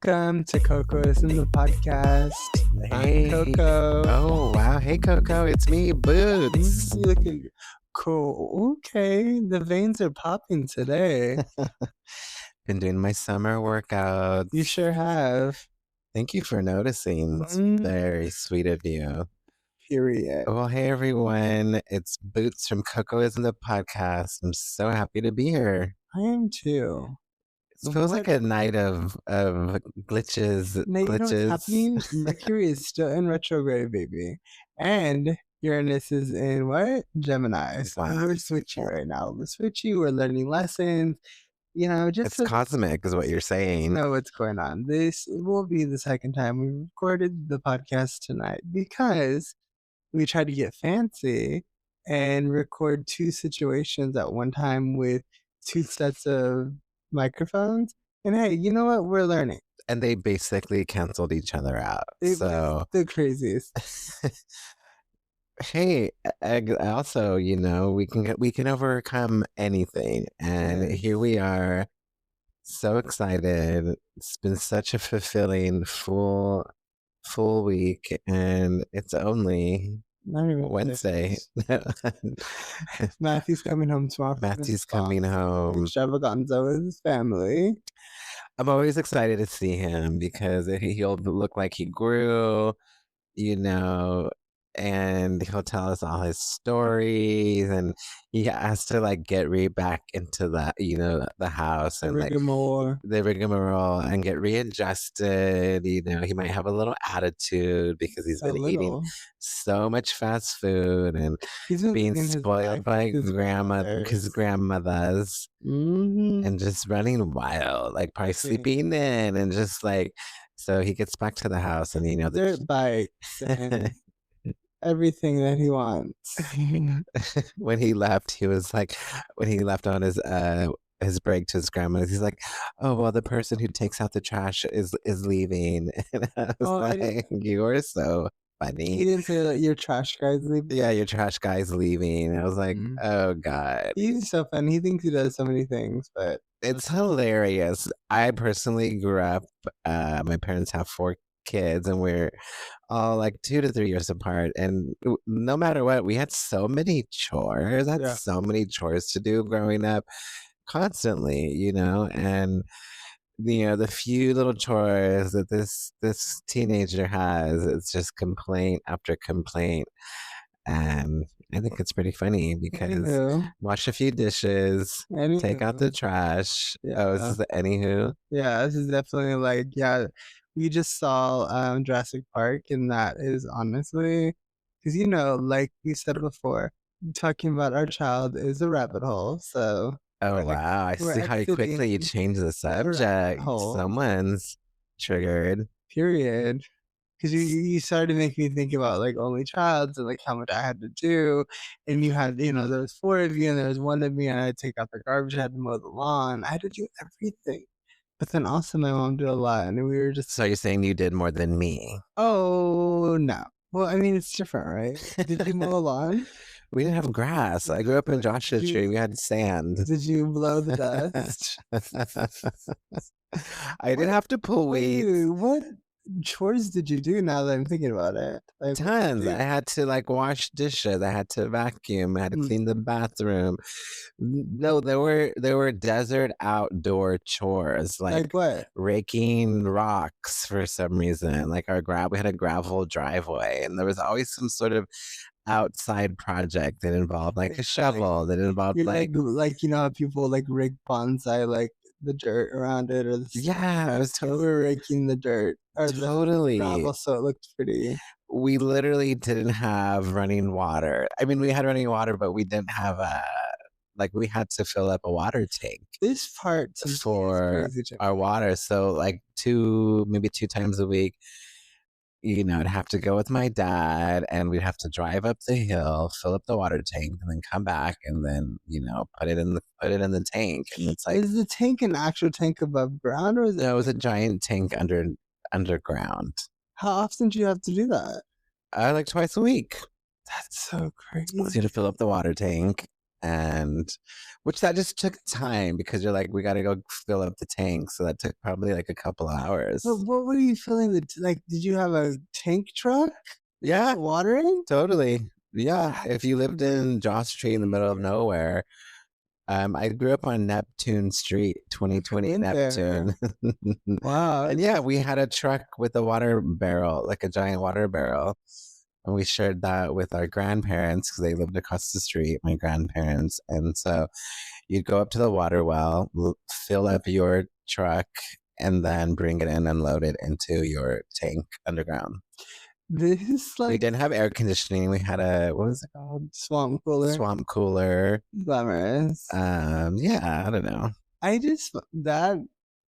Welcome to Cocoism, the podcast. Hey. I'm Coco. Oh, wow. Hey, Coco. It's me, Boots. You looking cool. Okay, the veins are popping today. Been doing my summer workouts. You sure have. Thank you for noticing. It's very sweet of you. Period. Well, hey, everyone. It's Boots from Cocoism, the podcast. I'm so happy to be here. I am too. It feels like a night of glitches. Now, you know what's happening? Mercury is still in retrograde, baby. And Uranus is in what? Gemini. So we're switchy right now. We're switchy. We're learning lessons. You know, just it's cosmic is what you're saying. Know what's going on. This will be the second time we recorded the podcast tonight because we tried to get fancy and record two situations at one time with two sets of microphones. And hey, you know what? We're learning. And they basically canceled each other out. So the craziest. Hey, also, you know, we can overcome anything, and here we are, so excited. It's been such a fulfilling full week, and it's only Wednesday. Matthew's coming home tomorrow. Matthew's coming home. Extravaganza with his family. I'm always excited to see him because he'll look like he grew, you know, and he'll tell us all his stories, and he has to like get back into that, you know, the house and the rigmarole and get readjusted. You know, he might have a little attitude because he's been eating so much fast food and he's being spoiled by his grandmothers and just running wild, like probably sleeping in and just like. So he gets back to the house and, you know, dirt bikes and everything that he wants. When he left, he was like, when he left on his break to his grandma's, he's like, oh, well, the person who takes out the trash is leaving. And I was like, you are so funny. He didn't say that your trash guy's leaving? Yeah, your trash guy's leaving. I was like, oh, God. He's so funny. He thinks he does so many things, but it's hilarious. I personally grew up, my parents have 4 kids and we're all like 2 to 3 years apart, and no matter what, we had so many chores. I had so many chores to do growing up constantly, you know, and you know, the few little chores that this teenager has, it's just complaint after complaint. And I think it's pretty funny because wash a few dishes, take out the trash. Oh, this is the anywho. Yeah, this is definitely like, we just saw Jurassic Park, and that is honestly, because, you know, like we said before, talking about our child is a rabbit hole. So oh, wow. I see how quickly you change the subject. Someone's triggered. Period. Because you started to make me think about like only childs and like how much I had to do. And you had, you know, there was 4 of you and there was 1 of me, and I had to take out the garbage, I had to mow the lawn, I had to do everything. But then also my mom did a lot, and we were just... So you're saying you did more than me? Oh, no. Well, I mean, it's different, right? Did you mow the lawn? We didn't have grass. I grew up in Joshua Tree. We had sand. Did you blow the dust? I didn't have to pull weight. What chores did you do now that I'm thinking about it? Like, tons. I had to like wash dishes. I had to vacuum. I had to clean the bathroom. No, there were desert outdoor chores like what? Raking rocks for some reason. Like we had a gravel driveway, and there was always some sort of outside project that involved like a shovel, that involved like you know how people like rig bonsai, like the dirt around it, or I was totally raking the dirt or the gravel so it looked pretty. We literally didn't have running water. I mean, we had running water, but we didn't have like we had to fill up a water tank. This part for our water, so like maybe 2 times a week. You know, I'd have to go with my dad, and we'd have to drive up the hill, fill up the water tank, and then come back, and then, you know, put it in the tank. And it's like, is the tank an actual tank above ground, or is it? No, it was a giant tank underground. How often do you have to do that? Like twice a week. That's so crazy. So you had to fill up the water tank, and which that just took time because you're like, we got to go fill up the tank. So that took probably like a couple But hours. what were you feeling like, did you have a tank truck Yeah, for watering? totally. Yeah. If you lived That's in Joss Street in the middle of nowhere, I grew up on Neptune Street, I 2020 went there. Neptune. Wow, And yeah, we had a truck with a water barrel, like a giant water barrel. And we shared that with our grandparents because they lived across the street, my grandparents. And so you'd go up to the water well, fill up your truck, and then bring it in and load it into your tank underground. this is We like didn't have air conditioning. We had a, what was it called? swamp cooler. Swamp cooler. Glamorous. Yeah, I don't know. I just that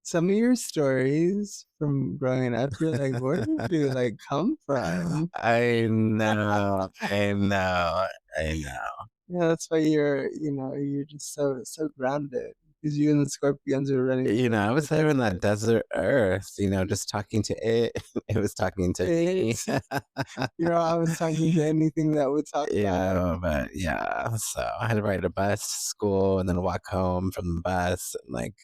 some of your stories from growing up, you're like, where did you like come from? I know, I know, I know. Yeah, that's why you're just so grounded because you and the scorpions are running I was there in that desert earth, just talking to it. It was talking to me. it. I was talking to anything that would talk back. But yeah, so I had to ride a bus to school and then walk home from the bus. And like,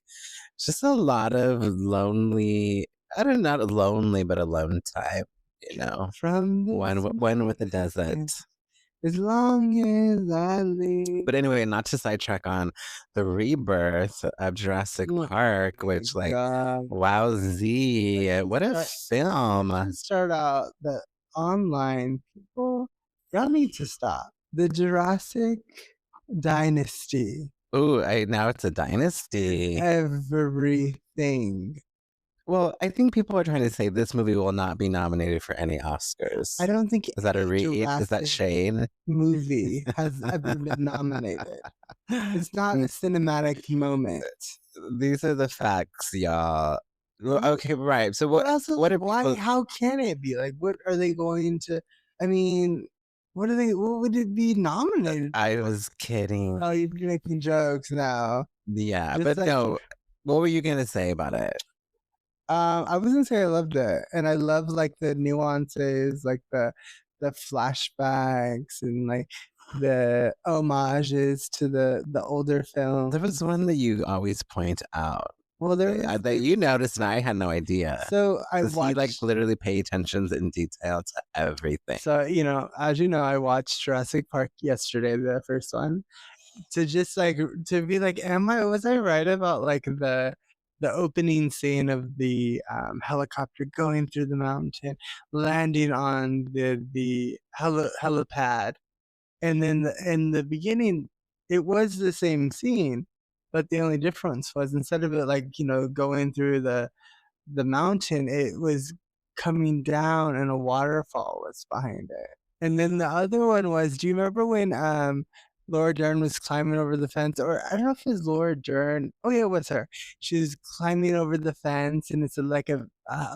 it's just a lot of lonely, I don't know, not lonely, but alone time, you know, From this one with the desert. as long as I live. But anyway, not to sidetrack on the rebirth of Jurassic Oh Park, my which like, God. wowzee, what a film. Let's start out the online people. Y'all need to stop. The Jurassic Dynasty. Ooh, now it's a dynasty. Everything. Well, I think people are trying to say this movie will not be nominated for any Oscars. I don't think Is that a any read? Is that Jurassic Shane? movie has ever been nominated. It's not a cinematic moment. These are the facts, y'all. Well, okay, right. So What else? what are Why? people? How can it be? Like, what are they going to? I mean, what are they? What would it be nominated? I was kidding. Oh, you're making jokes now. Yeah, Just but like no. What were you gonna say about it? I was gonna say I loved it, and I love like the nuances, like the flashbacks and like the homages to the older film. There was one that you always point out Well, there was that you noticed, and I had no idea. so I Does he like watched. literally pay attention in detail to everything? So as you know, I watched Jurassic Park yesterday, the first one, to just like to be like, was I right about like the opening scene of the helicopter going through the mountain, landing on the helipad, and then in the beginning, it was the same scene, but the only difference was instead of it like going through the mountain, it was coming down and a waterfall was behind it. And then the other one was, do you remember when Laura Dern was climbing over the fence? Or I don't know if it was Laura Dern. Oh yeah, it was her. She was climbing over the fence and it's like a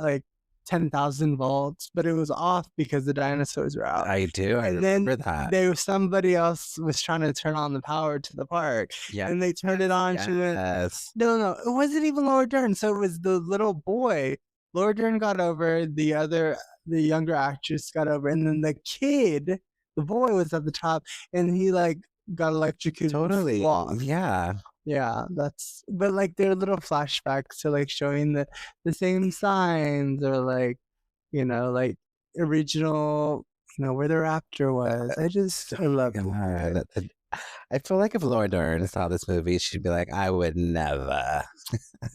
like 10,000 volts, but it was off because the dinosaurs were out. I do. I And remember then that. somebody else was trying to turn on the power to the park. Yeah. And they turned it on. She went, Yes. no, it wasn't even Laura Dern. So it was the little boy. Laura Dern got over, the younger actress got over, and then the kid, the boy was at the top, and he like got electrocuted. Totally. Yeah. Yeah, but like there are little flashbacks to like showing the same signs or like, like original, where the raptor was. I love God. I feel like if Laura Dern saw this movie, she'd be like, I would never.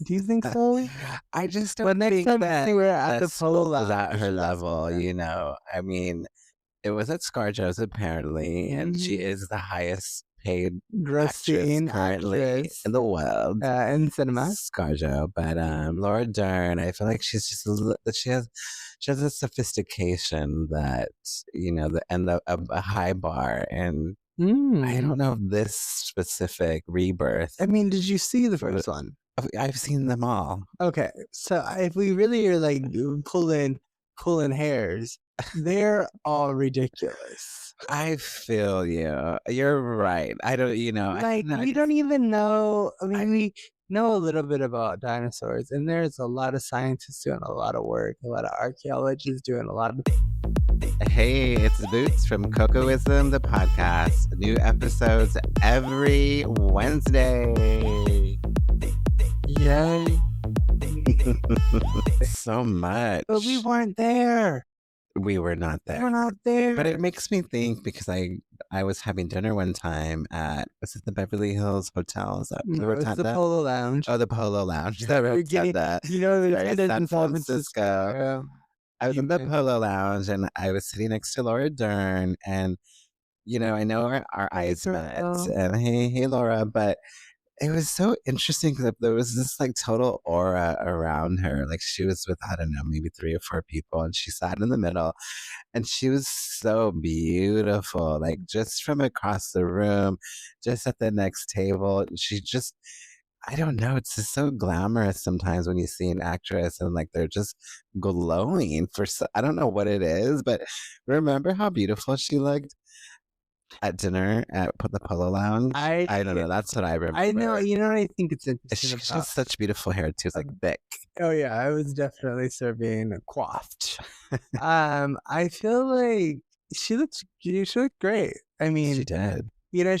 Do you think so? I just don't But next think time that we're at the that polo was at lounge, her that's level, what I mean, it was at ScarJo's apparently, and she is the highest paid actress grossing currently actress in the world. in cinema. ScarJo, but Laura Dern, I feel like she's just she has a sophistication that the end of a high bar, and I don't know if this specific rebirth. I mean, did you see the first one? I've seen them all. Okay, so if we really are like pulling hairs, they're all ridiculous. I feel you. You're right. I don't, Like we don't even know. I mean, know a little bit about dinosaurs, and there's a lot of scientists doing a lot of work, a lot of archaeologists doing a lot of Hey, it's Boots from Cocoism, the podcast. New episodes every Wednesday. yay. So much. But we weren't there. We were not We're there. not there. But it makes me think because I was having dinner one time at, was it the Beverly Hills Hotel? Is that the No, it's the Rotunda? Polo Lounge. Oh, the Polo Lounge. The You're getting, Rotunda. there's Sorry, tennis San in San Francisco. Francisco. I was You in the can, Polo Lounge and I was sitting next to Laura Dern, and I know our hey, eyes met, girl. and hey, Laura, but it was so interesting because there was this like total aura around her. Like she was with, I don't know, maybe 3 or 4 people, and she sat in the middle, and she was so beautiful. Like just from across the room, just at the next table, she just. I don't know. It's just so glamorous sometimes when you see an actress and like they're just glowing for so, I don't know what it is, but remember how beautiful she looked at dinner at the Polo Lounge? I I don't know. That's what I I know, remember. what I think it's interesting She about. has such beautiful hair too. It's like thick. Oh yeah, I was definitely serving coiffed. I feel like she looked great. I She mean, did.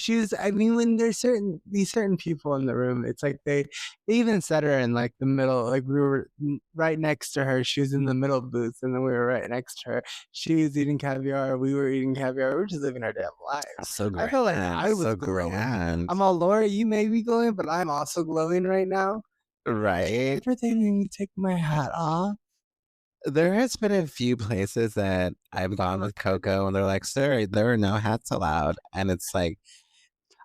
she was. I mean, when there's these certain people in the room, it's like they even set her in like the middle. Like we were right next to her. She was in the middle booth, and then we were right next to her. She was eating caviar. We were eating caviar. We were just living our damn lives. So I felt like grand. I was So glowing. grand. I'm all, Laura, you may be glowing, but I'm also glowing right now. Right? Everything made me take my hat off. There has been a few places that I've gone with Coco and they're like, sir, there are no hats allowed. And it's like,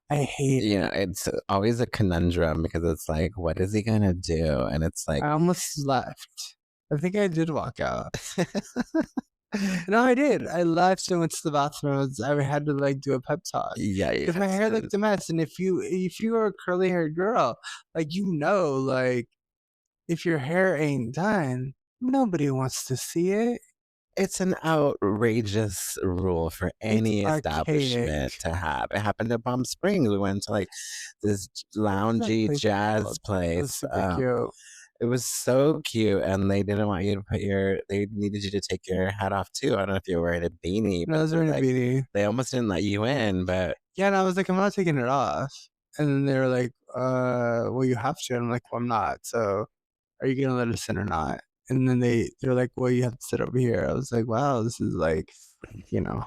I hate. it's always a conundrum because it's like, what is he gonna do? And it's like, I almost left. I think I did walk out. No, I did. I left and went to the bathroom. I had to like do a pep talk yeah, because my hair looked a mess. And if you are a curly haired girl, like like if your hair ain't done, nobody wants to see it. it's an outrageous rule for It's any archaic. establishment to have. It happened at Palm Springs. We went to like this What was that loungy place jazz called? It was place. super cute. It was so cute, and they didn't want you to put they needed you to take your hat off too. I don't know if you were wearing a beanie, And I but was they're wearing a like, beanie. they almost didn't let you in, but Yeah, and I was like, I'm not taking it off. And then they were like, well, you have to. And I'm like, well, I'm not. So are you gonna let us in or not? And then they're like, well, you have to sit over here. I was like, wow, this is like, you know,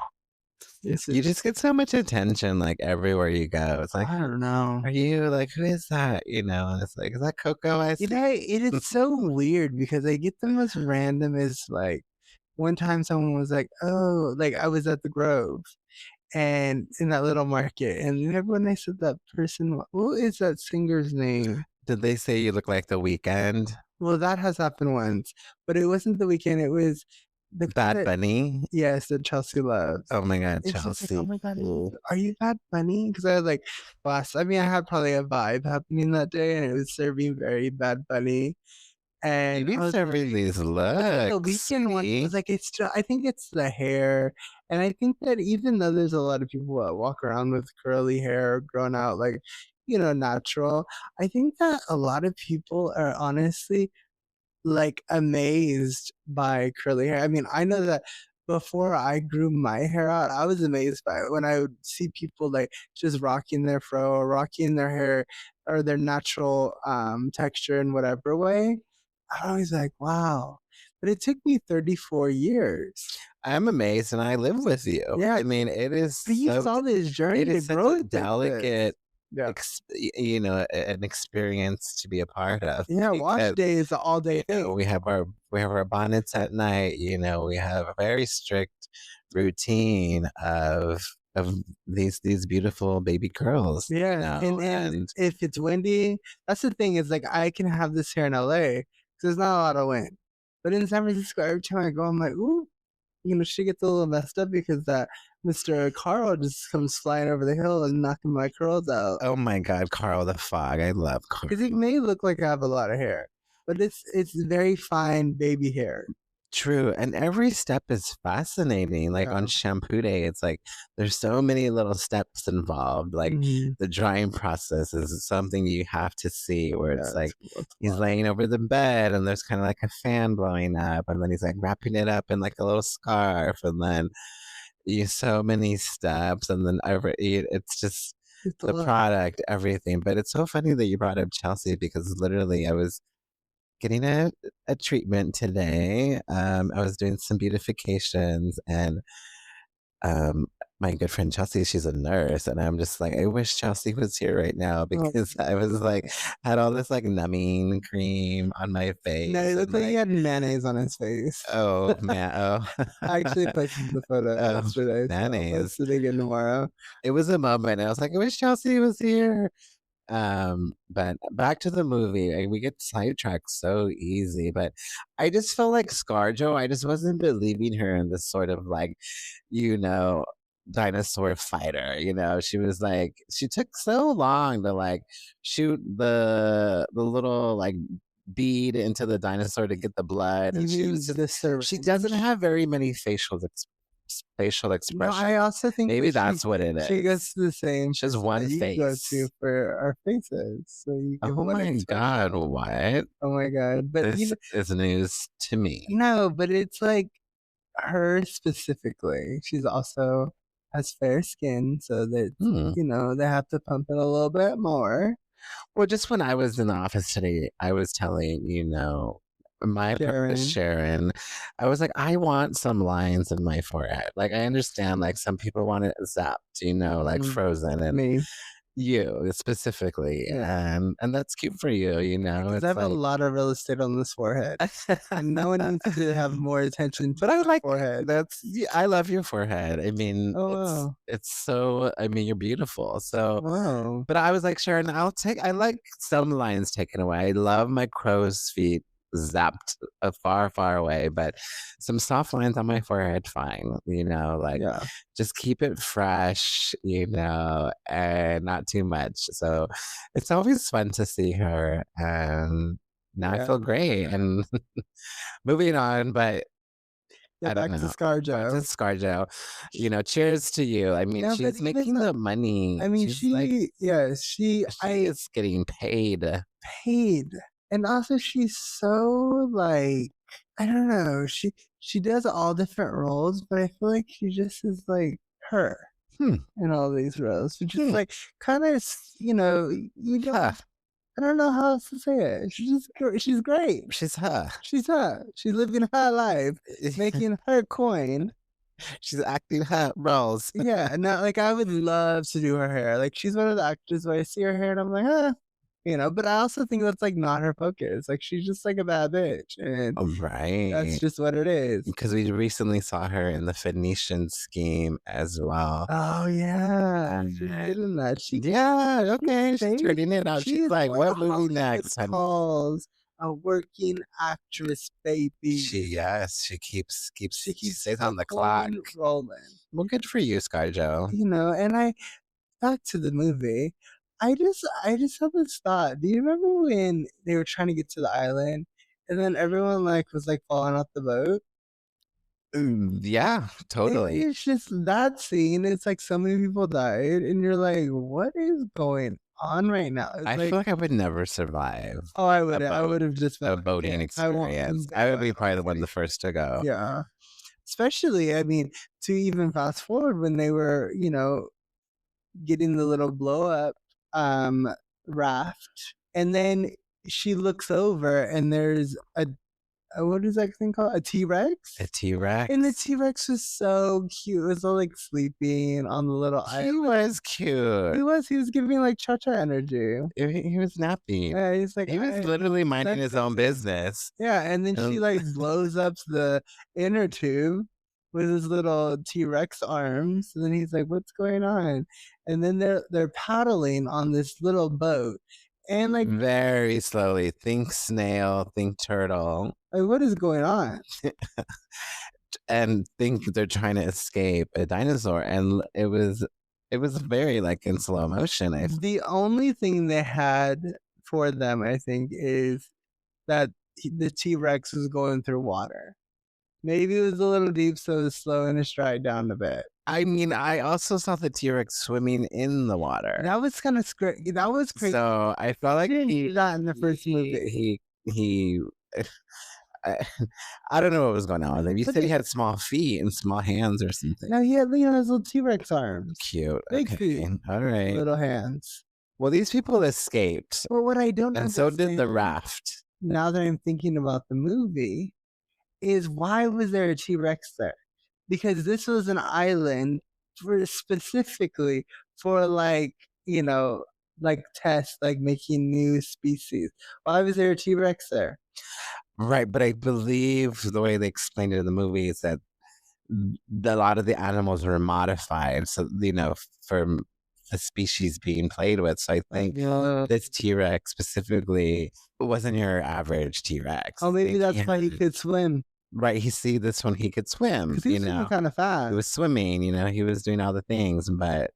this you is just get so much attention like everywhere you go. It's like, I don't know. are you like, who is that? And it's like, is that Coco? I see. It is so weird because I get the most random is like one time someone was like, oh, like I was at the Grove and in that little market, and remember when I said that person, what is that singer's name? Did they say you look like The Weekend? Well, that has happened once, but it wasn't the weekend. It was the Bad that Bunny? yes, that Chelsea loves. Oh my God, And she's like, "Oh Chelsea. my god, are you Bad Bunny?" Because I was like, I mean, I had probably a vibe happening that day, and it was serving very Bad Bunny. And Maybe I was like, serving these the looks. weekend one See? was like, I think it's the hair, and I think that even though there's a lot of people that walk around with curly hair, grown out like, natural, I think that a lot of people are honestly like amazed by curly hair. I mean, I know that before I grew my hair out, I was amazed by it when I would see people like just rocking their fro or rocking their hair or their natural texture in whatever way. I was like, wow. But it took me 34 years. I'm amazed and I live with you. Yeah. I mean, But you saw this journey it to is such grow a like this. delicate Yeah. an experience to be a part of Yeah. Wash because day is an all day thing. we have our bonnets at night, we have a very strict routine of these beautiful baby girls, Yeah, and and if it's windy, that's the thing is, like, I can have this here in LA 'cause there's not a lot of wind, but in San Francisco, every time I go, I'm like, "Ooh," she gets a little messed up because that Mr. Carl just comes flying over the hill and knocking my curls out. oh my God, Carl the Fog. I love Carl. Because it may look like I have a lot of hair, but it's very fine baby hair. True, and every step is fascinating, like, on Yeah. shampoo day, it's like, there's so many little steps involved, like, Mhm. the drying process is something you have to see where Yeah, it's like, it's a he's lot. laying over the bed, and there's kinda like a fan blowing up, and then he's, like, wrapping it up in, like, a little scarf, and then you so many steps, and then it's just It's a the lot. product, everything, but it's so funny that you brought up Chelsea because literally I was getting a treatment today. I was doing some beautifications and um my good friend Chelsea, she's a nurse, and I'm just like, I wish Chelsea was here right now Oh, because I was like had all this like numbing cream on my no, face it and looked like he like had mayonnaise on his face. oh man, I actually oh posted the photo oh yesterday, so I'll mayonnaise. post it again tomorrow. It was a moment. I was like, I wish Chelsea was here. But back to the movie, we get sidetracked so easy, but I just felt like ScarJo, I just wasn't believing her in this sort of like, you know, dinosaur fighter, she was like she took so long to like shoot the little like bead into the dinosaur to get the blood, and she was Even just the she doesn't syringe. have very many facial No, expressions. I also think Maybe that that's what it she goes is. to the same She has person that one you go to face. for our faces, so you give Oh one my god, expression. what? Oh my god, but, This is news to me. no, but it's, like, her specifically. She's also has fair skin, so that, Hmm. they have to pump it a little bit more. Well, just when I was in the office today, I was telling, my partner Sharon, Sharon, I was like, I want some lines in my forehead. Like, I understand, like, some people want it zapped, like mm, frozen, and me, you specifically, yeah, and that's cute for you. because I It's have a like, lot of real estate on this forehead, and no one needs to have more attention to but I my like forehead. that's yeah, I love your forehead. I mean, Oh, it's wow. it's so. I mean, you're beautiful. So Wow. but I was like, "Sharon, I like some lines taken away. I love my crow's feet zapped, far, far away, but some soft lines on my forehead, fine, like, Yeah, just keep it fresh, and not too much." So, it's always fun to see her, and now I yeah. feel great, and moving on, but Yeah, I don't back to know. Back to ScarJo. ScarJo, cheers to you. I mean, No, but she's even making though the money. I mean, She's like she I is getting paid. paid, and also she's so, like, I don't know, she does all different roles, but I feel like she just is, like, her Hmm, in all these roles, which is, hmm, like, kinda you huh. don't I don't know how else to say it. She's great. She's her. She's her. She's living her life, making her coin. She's acting her roles. Yeah, no, like, I would love to do her hair, like, she's one of the actors where I see her hair and I'm like, "Huh," but I also think that's, like, not her focus, like, she's just, like, a bad bitch, and that's Right. just what it is. Because we recently saw her in the Phoenician scheme as well. Oh, yeah, she's And good in that. yeah, She okay, she's stays turning it out. She's she's like, what "What movie Hollywood next, honey?" calls a working actress, baby. Yes, she She she keeps stays the on the clock. coin rolling, Well, good for you, ScarJo. and back to the movie, I just had this thought. Do you remember when they were trying to get to the island, and then everyone, like, was, like, falling off the boat? Yeah, totally. It's just that scene, it's like so many people died, and you're like, "What is going on right now?" It's I like, feel like I would never survive "Oh, I a wouldn't. I boat would've just been a like, boating yeah, I won't experience. I bail would out be on probably the one of the the city." first to go. Yeah. Especially, I mean, to even fast forward when they were, getting the little blow up, um, raft, and then she looks over and there's a what is that thing called? A A T-Rex? And the T-Rex? T-Rex was so cute. It was all, like, sleeping on the little He island. was cute. He was giving, like, cha-cha energy. He was napping. Yeah, he's like, He was "I literally minding his own sensei." business. Yeah, and then she, Um, like, blows up the inner tube with his little T-Rex arms, and then he's like, "What's going on?" And then they're paddling on this little boat, and, very slowly. Think snail, think turtle, what is going on? and think they're trying to escape a dinosaur, and it was very, like, in slow motion, The only thing they had for them, I think, is that the T-Rex was going through water. Maybe it was a little deep, so it was slowing his stride down a bit. I mean, I also saw the T-Rex swimming in the water. That was kinda that was crazy. So I felt like He didn't he do that in the first movie. he I, I don't know what was going on with him. You But said he it had small feet and small hands or something. no, he had, his little T-Rex arms. Cute. Big Okay. feet, All right. little hands. Well, these people escaped, But what I don't and so did the understand, raft. now that I'm thinking about the movie, is why was there a T-Rex there? Because this was an island for specifically for, you know, tests, making new species. Why was there a T-Rex there? Right, but I believe the way they explained it in the movie is that a lot of the animals were modified, so for the species being played with. So I think Yeah. this T Rex specifically wasn't your average T Rex. Oh, I maybe think that's why he could swim, right. He see this one, he could swim. 'cause he was swimming kinda He fast. was swimming. He was doing all the things, but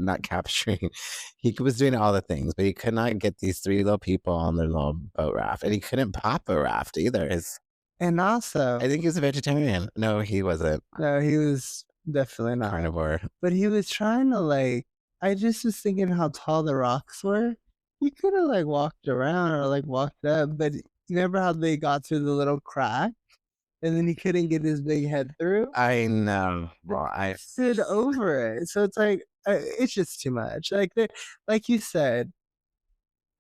not capturing. He was doing all the things, but he could not get these three little people on their little boat raft, and he couldn't pop a raft either. And also I think he was a vegetarian. No, he wasn't. no, he was definitely not. Carnivore. But he was trying to, I just was thinking how tall the rocks were. He coulda, walked around or, walked up, but you remember how they got through the little crack, and then he couldn't get his big head through? I know. Well, I Stood over it, so it's it's just too much. Like you said,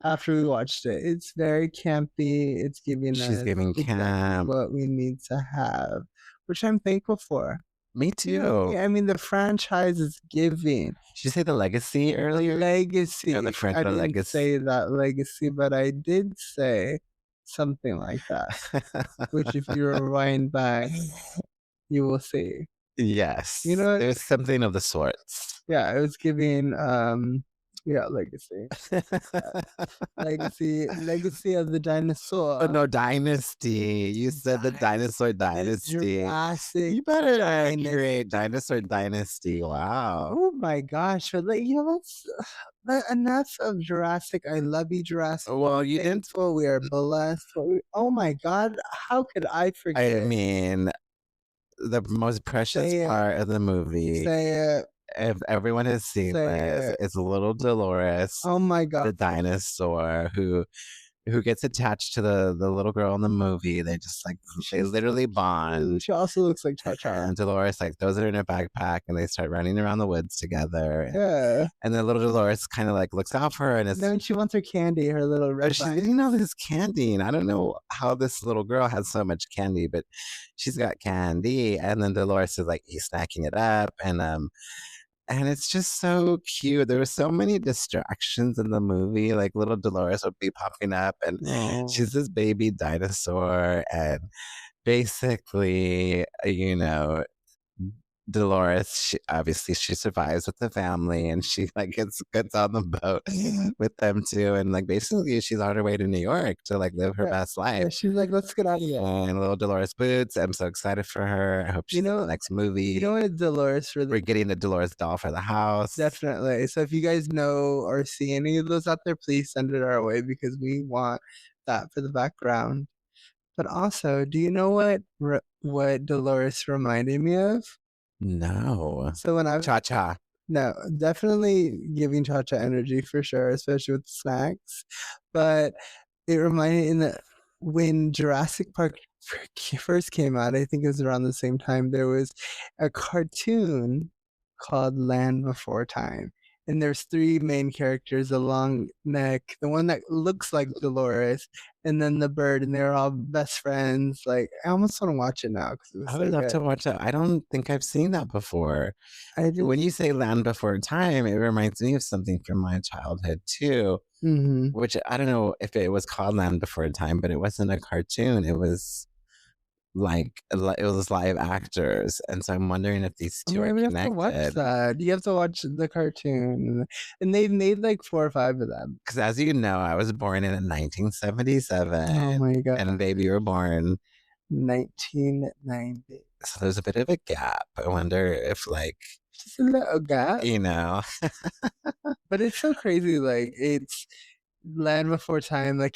after we watched it, it's very campy, it's giving she's us giving exactly camp. what we need to have, which I'm thankful for. Me You know what I too. mean? I mean, the franchise is giving. Did you say the legacy earlier? Legacy. Yeah, the I franchise didn't legacy. say that legacy, but I did say something like that, which if you rewind back, you will see. You Yes, know what? there's something of the sorts. Yeah, it was giving, yeah, legacy. Legacy of the Oh, dinosaur. no, dynasty. You said the dinosaur The dynasty. Jurassic You better create dynasty. dinosaur dynasty. Wow. Oh my gosh, but let's enough of Jurassic. I love you, Jurassic. Well, you didn't. Thankful we are blessed. Oh my God, how could I I forget? mean, the most precious Say it, part of the movie, say it, if everyone has seen say this, it. is little Dolores, Oh my God. the dinosaur who gets attached to the little girl in the movie. They just they She's so literally cute. bond. She also looks like Cha Cha. And Dolores throws it in her backpack, and they start running around the woods together. Yeah. And then little Dolores kind of looks out for her, and it's Then she wants her candy, her little oh, red she's bite. eating all this candy, and I don't know how this little girl has so much candy, but she's got candy. And then Dolores is he's snacking it up, and it's just so cute. There were so many distractions in the movie. Like little Dolores would be popping up, and Oh. she's this baby dinosaur, and basically, Dolores, she survives with the family, and she gets on the boat with them too, and basically she's on her way to New York to live her Yeah. best life. Yeah, she's like, let's get out of here. And little Dolores Boots, I'm so excited for her. I hope You she's in the know, next you movie. know what Dolores We're really getting the Dolores doll for the house. definitely. So if you guys know or see any of those out there, please send it our way because we want that for the background. But also, do you know what Dolores reminded me of? No. So when I was Cha cha. no, definitely giving Cha Cha energy for sure, especially with snacks. But it reminded in the when Jurassic Park first came out, I think it was around the same time, there was a cartoon called Land Before Time. And there's 3 main characters, a long neck, the one that looks like Dolores, and then the bird, and they're all best friends. I almost wanna watch it now because it was I so would love good. to watch that. I don't think I've seen that before. I When just you say Land Before Time, it reminds me of something from my childhood too, mhm. which I don't know if it was called Land Before Time, but it wasn't a cartoon. It was it was live actors, and so I'm wondering if these two Oh, I are would have to watch connected. that. You have to watch the cartoon, and they've made, 4 or 5 of them. Because as you know, I was born in Oh 1977, my god. and baby, you were born. 1990. So there's a bit of a gap. I wonder if Just a little gap, you know, but it's so crazy, it's Land Before Time, I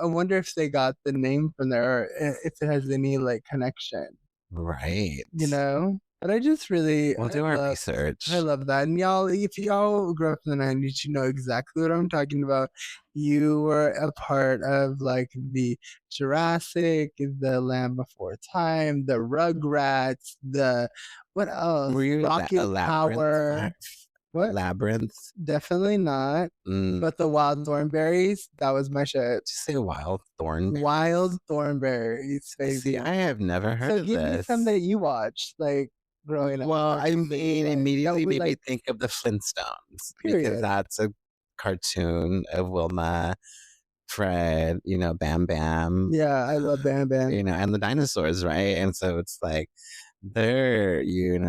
wonder if they got the name from there or I if it has any, connection. Right. you know? But I just really We'll do our I research. love that, and y'all, if y'all grew up in the '90s, you know exactly what I'm talking about. You were a part of, like, the Jurassic, the Land Before Time, the Rugrats, the what else? Were you a Rocket labyrinth? Power. What? Labyrinth? Definitely not, Mm. but the Wild Thornberrys, that was my shit. Did you say wild thornberry? Wild Thornberrys, See, baby. I have never heard So of give me some this. that you watched, like, growing up, Well, I cartoons that you mean, like, that immediately would, made me like think of the Flintstones because period. that's a cartoon of Wilma, Fred, Bam Bam, Yeah, I love Bam Bam. and the dinosaurs, right? And so it's like they're,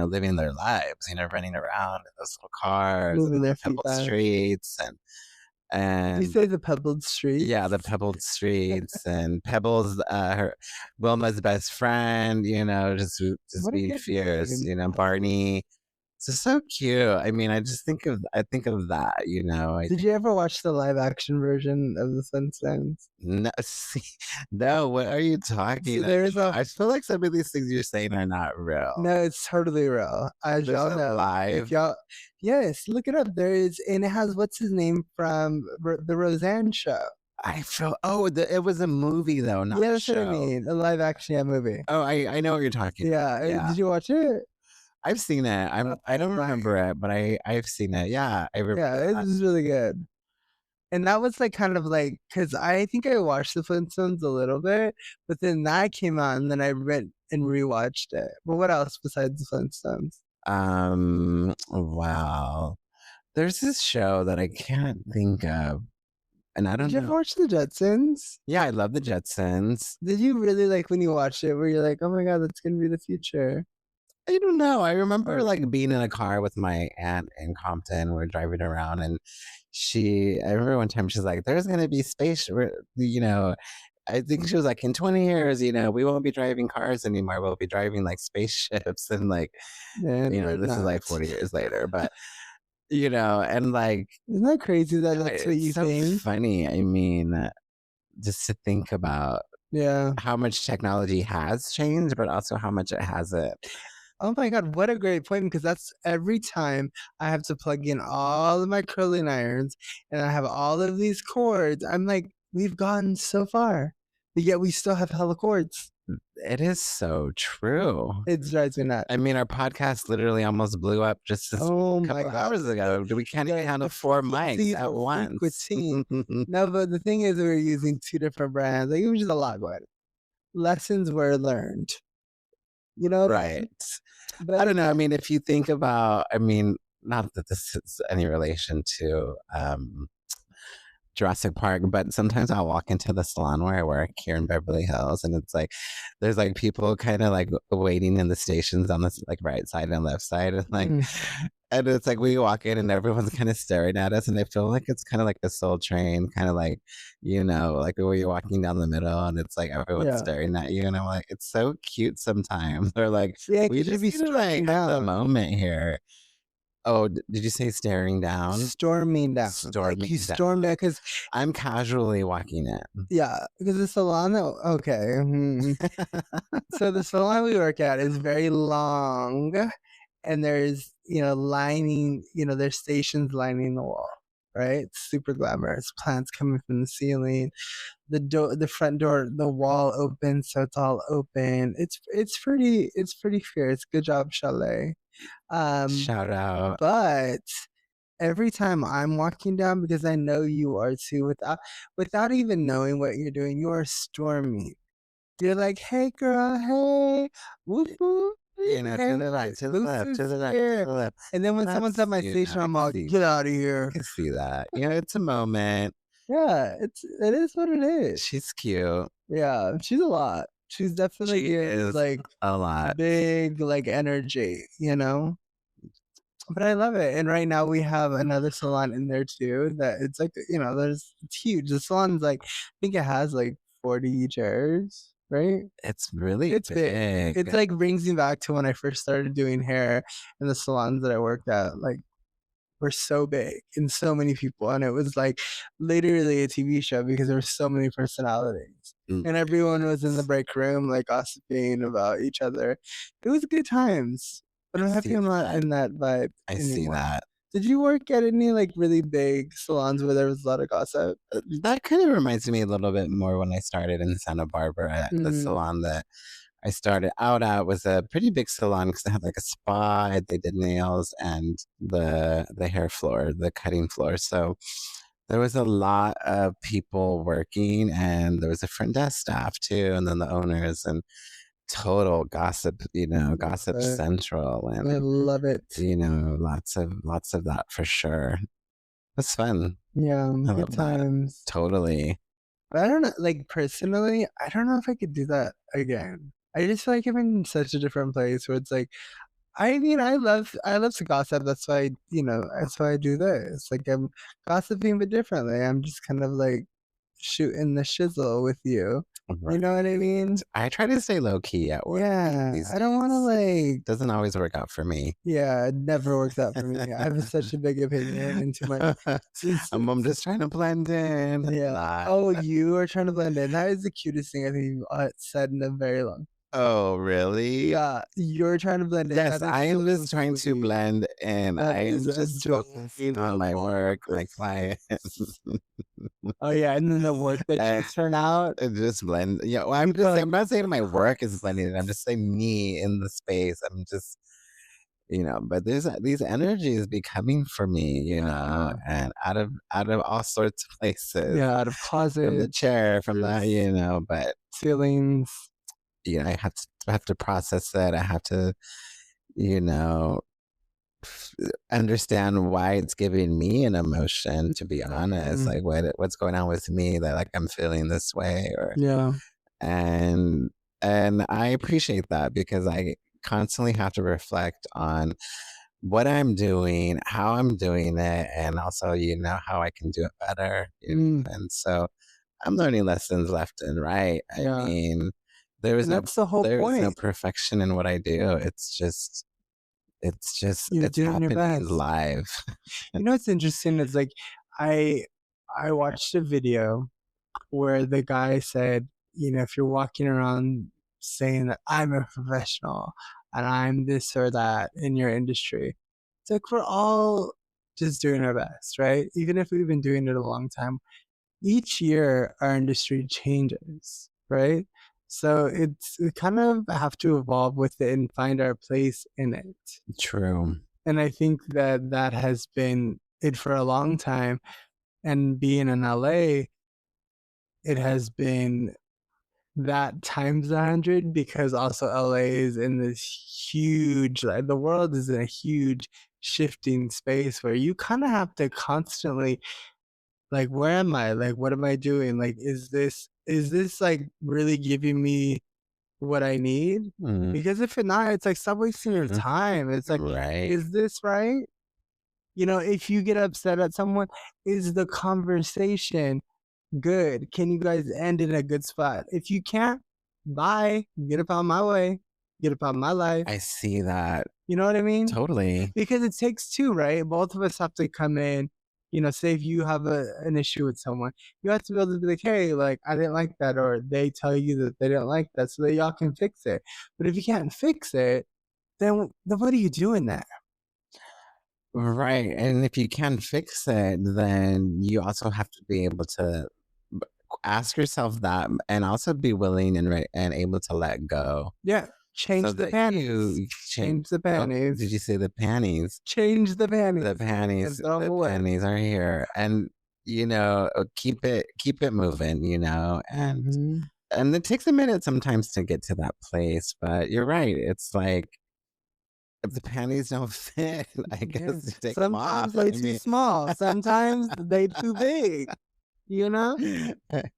living their lives, running around in those little cars and Moving the their feet pebbled fast. streets and Did you and say the pebbled yeah, the streets? pebbled streets and Pebbles, her Wilma's best friend, just What a being good fierce, name. Barney. It's just so cute. I mean, I think of that, I Did think you ever watch the live action version of the Flintstones? no, see, no, what are you talking So about? there is a I feel like some of these things you're saying are not real. no, it's totally real, as There's y'all a know. If live y'all yes, look it up. There is, and it has what's his name from the Roseanne show. I feel it was a movie though, not Yeah, a that's what I show. mean, a live action, yeah, movie. Oh, I know what you're talking Yeah, about. Yeah. did you watch it? I've seen it. I don't Right. remember it, but I've seen it. Yeah, I remember Yeah, it that. was really good. And that was, like, kind of like, cause I think I watched the Flintstones a little bit, but then that came out, and then I went and rewatched it. But what else besides the Flintstones? Wow. There's this show that I can't think of, and I Did don't you ever know. watch The Jetsons? Yeah, I love the Jetsons. Did you really like when you watched it where you're like, "Oh my god, that's gonna be the future?" I don't know. I remember Or like being in a car with my aunt in Compton. We're driving around, and I remember one time she's like, "There's gonna be space," I think she was like, "In 20 years, we won't be driving cars anymore. We'll be driving like spaceships." And like, and we're this is like not. 40 years later, but and like, Isn't that crazy that that's what it's you so think? funny. I mean, just to think about Yeah. how much technology has changed, but also how much it hasn't. Oh my god, what a great point, because that's every time I have to plug in all of my curling irons and I have all of these cords, I'm like, "We've gotten so far, but yet we still have hella cords." It is so true. It drives me nuts. I mean, our podcast literally almost blew up just this Oh my couple of god. hours ago. We can't even handle four mics at once. Frequency. No, but the thing is we're using 2 different brands, like, it was just a lot going on. Lessons were learned, you know what I Right. mean? But I don't know. I mean, if you think about, I mean, not that this is any relation to Jurassic Park, but sometimes I'll walk into the salon where I work here in Beverly Hills, and it's like there's like people kind of like waiting in the stations on this like right side and left side, and like, mm, and it's like we walk in and everyone's kind of staring at us, and I feel like it's kind of like a soul train, kind of like like where you're walking down the middle, and it's like everyone's yeah. staring at you, and I'm like, it's so cute sometimes. They're like, Yeah, we 'cause you'd just be need to like storming have a down. moment here. Oh, did you say staring down? Storming down. Like, you Storming down. stormed it, cause I'm casually walking in. yeah, because the salon that okay, so the salon we work at is very long, and there's, lining there's stations lining the wall, right? It's super glamorous, plants coming from the ceiling, the front door, the wall opens, so it's all open. It's pretty fierce. Good job, Chalet. Um, Shout out. but every time I'm walking down, because I know you are too, without even knowing what you're doing, you are storming. You're like, "Hey, girl, hey, whoop, whoop, To hey, the right, to the Boots left, to is the right, to here." the left. And then when someone's at That's, my station, I I'm can all, see, "Get out of I here." can see that. It's a moment. Yeah, it is what it is. She's cute. Yeah, she's a lot. She's definitely She gives, is like, a lot. big, like, energy, you know? But I love it, and right now we have another salon in there too that it's like, it's huge. The salon's like, I think it has like 40 chairs, right? It's really It's big. big. It's like brings me back to when I first started doing hair in the salons that I worked at, like, were so big and so many people, and it was like literally a TV show because there were so many personalities. Mm, and everyone was in the yes. break room, like, gossiping about each other. It was good times, but I I'm happy see I'm not that. in that vibe I see anymore. that. Did you work at any, like, really big salons where there was a lot of gossip? That kind of reminds me a little bit more when I started in Santa Barbara at the Mhm. salon that I started out at was a pretty big salon because they had like a spa, they did nails and the hair floor, the cutting floor. So there was a lot of people working and there was a front desk staff too, and then the owners and total gossip, Love gossip it. central and I love it. lots of that for sure. That's fun. Yeah, I good love that. times. Totally. But I don't know, like, personally, I don't know if I could do that again. I just feel like I'm in such a different place where it's like, I mean, I love to gossip. That's why, that's why I do this. Like, I'm gossiping, but differently. I'm just kind of like shooting the shizzle with you. You Right. know what I mean? I try to stay low key at work Yeah, these I don't want to days. like. Doesn't always work out for me. Yeah, it never works out for me. I have such a big opinion and too much. I'm just trying to blend in. Yeah. Not. Oh, you are trying to blend in. That is the cutest thing I think you've said in a very long. Oh, really? Yeah, you're trying to blend in. Yes, That is I am so just trying to sweet. blend in. That I is am just focusing on my adorable. work, my client, Oh, yeah, and then the work that you and turn out, just blend. Yeah, well, you feel like I'm not saying my work is blending in. I'm just saying me in the space. I'm just but there's these energies be coming for me, yeah, and out of all sorts of places, yeah, out of from the closets, chair, from the just but ceilings. I have to process it. I have to, you know, understand why it's giving me an emotion. To be honest, Mhm. like what's going on with me that like I'm feeling this way, or Yeah. and and I appreciate that because I constantly have to reflect on what I'm doing, how I'm doing it, and also, how I can do it better. Mm, And so I'm learning lessons left and right. I yeah, mean, there is and no that's the whole there is no point. perfection in what I do. You're it's doing your happening best. live. You know what's interesting is, like, I I watched a video where the guy said, if you're walking around saying that I'm a professional and I'm this or that in your industry, it's like we're all just doing our best, right? Even if we've been doing it a long time, each year our industry changes, right? So we kind of have to evolve with it and find our place in it. True. And I think that that has been it for a long time. And being in LA, it has been that times 100 because also LA is in this huge, like, the world is in a huge shifting space where you kind of have to constantly, like, where am I? Like, what am I doing? Like, is this like really giving me what I need? Mm, Because if it not, it's like stop wasting your mm, time. It's like, right. is this right? If you get upset at someone, is the conversation good? Can you guys end in a good spot? If you can't, bye. Get up out my way. Get up out my life. I see that You know what I mean? totally. Because it takes two, right? Both of us have to come in. Say if you have an issue with someone, you have to be able to be like, hey, like, I didn't like that, or they tell you that they didn't like that, so that y'all can fix it. But if you can't fix it, then what are you doing there? Right. And if you can fix it, then you also have to be able to ask yourself that and also be willing and able to let go Yeah, so change the that panties. you change. Change the Oh, did you panties. say the panties? Change the The panties and panties, throw them the away. panties are here, and keep it moving, Mhm. and it takes a minute sometimes to get to that place. But you're right. It's like if the panties don't fit, I Yeah. guess you take them off. Sometimes they I too mean. small, sometimes they too big, you know?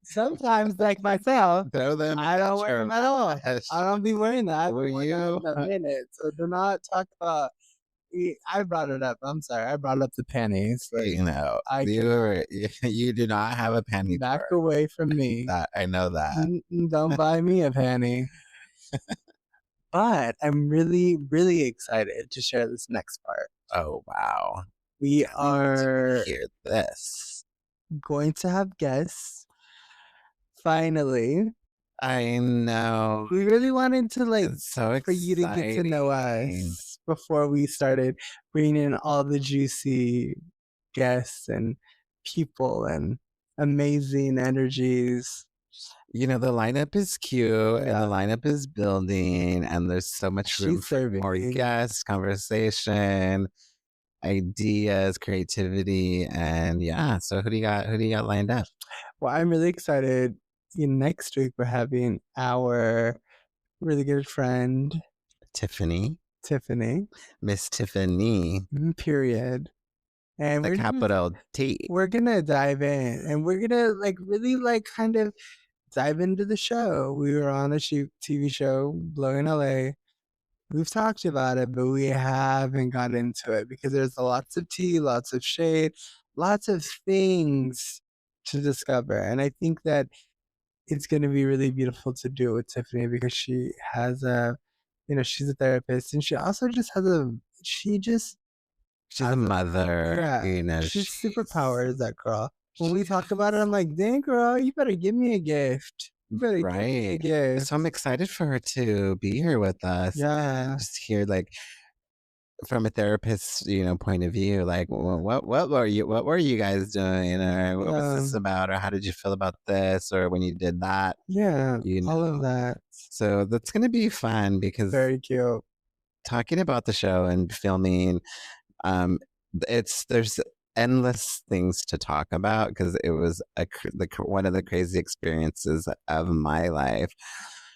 Sometimes, like myself, Throw them in I the don't wear them at all. I trash. don't be wearing that. I Were haven't worn that you? in a minute, so do not talk about I brought it up, I'm sorry, I brought up the panties, like, I can You do not have a panty back drawer. away from me. That I know that. Mm-mm, don't buy me a panty. But I'm really, really excited to share this next part. Oh wow! We Can't wait to are hear this. going to have guests Finally. I know. We really wanted to, like, It's so for you to get to know exciting. us before we started bringing in all the juicy guests and people and amazing energies. The lineup is cute and the Yeah, lineup is building, and there's so much room she's for more serving. guests, conversation, ideas, creativity, and yeah. So who do you got lined up? Well, I'm really excited. Next week, we're having our really good friend, Tiffany, Tiffany, Miss Tiffany, period. And the capital T. we're gonna dive in and we're gonna like really like kind of dive into the show. We were on a TV show, Blow in LA. We've talked about it, but we haven't got into it because there's lots of tea, lots of shade, lots of things to discover. And I think that it's going to be really beautiful to do it with Tiffany because she has she's a therapist and she also just she just She's a has mother, yeah, she's she's superpowers, that girl. When she we talk about it, I'm like, dang, girl, you better give me a gift. You better give me a right. So I'm gift. excited for her to be here with us and Yeah. just hear like from a therapist, point of view, like what were you guys doing, or what was Yeah. this about, or how did you feel about this, or when you did that, Yeah. you All of know. that. So that's gonna be fun because Very cute. talking about the show and filming, um, there's endless things to talk about because it was one of the crazy experiences of my life.